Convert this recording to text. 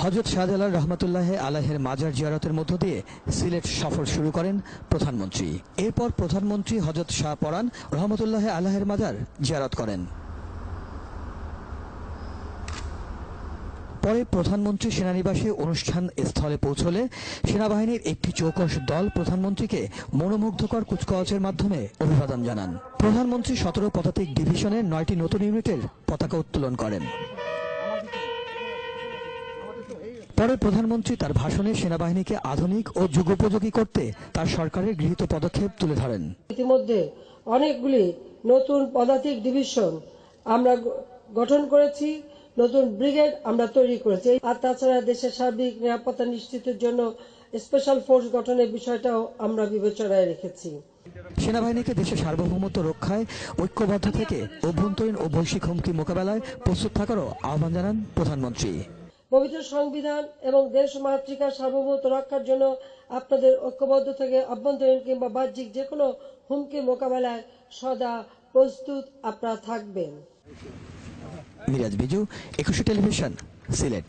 হযরত শাহজালাল রহমাতুল্লাহ আলাইহির মাজার জিয়ারতের মধ্য দিয়ে সিলেট সফর শুরু করেন প্রধানমন্ত্রী। এরপর প্রধানমন্ত্রী হযরত শাহ পরান রহমাতুল্লাহ আলাইহির মাজার জিয়ারত করেন। পরে প্রধানমন্ত্রী সেনানিবাসে অনুষ্ঠান স্থলে পৌঁছলে সেনাবাহিনীর একটি চৌকস দল প্রধানমন্ত্রীকে মনোমুগ্ধকর কুচকাওয়াজের মাধ্যমে অভিবাদন জানান। প্রধানমন্ত্রী 17 পদাতিক ডিভিশনের 9টি নতুন ইউনিটের পতাকা উত্তোলন করেন। পরে প্রধানমন্ত্রী তার ভাষণে সেনাবাহিনীকে আধুনিক ও যুগোপযোগী করতে তার সরকারের গৃহীত পদক্ষেপ তুলে ধরেন। ইতিমধ্যে অনেকগুলি নতুন পদাতিক ডিভিশন আমরা গঠন করেছি, নতুন ব্রিগেড আমরা তৈরি করেছি। আর তাছাড়া দেশের সার্বিক নিরাপত্তা নিশ্চিতের জন্য স্পেশাল ফোর্স গঠনের বিষয়টাও আমরা বিবেচনায় রেখেছি। সেনাবাহিনীকে দেশের সার্বভৌমত্ব রক্ষায় ঐক্যবদ্ধ থেকে অভ্যন্তরীণ ও বৈশ্বিক হুমকি মোকাবেলায় প্রস্তুত থাকারও আহ্বান জানান প্রধানমন্ত্রী। পবিত্র সংবিধান এবং দেশ মাতৃকার সার্বভৌমত্ব রক্ষার জন্য আপনাদের ঐক্যবদ্ধ থেকে অভ্যন্তরীণ কিংবা বাহ্যিক যে কোনো হুমকি মোকাবেলায় সদা প্রস্তুত আপনারা থাকবেন। মিরাজ বিজু, 21 টেলিভিশন, সিলেট।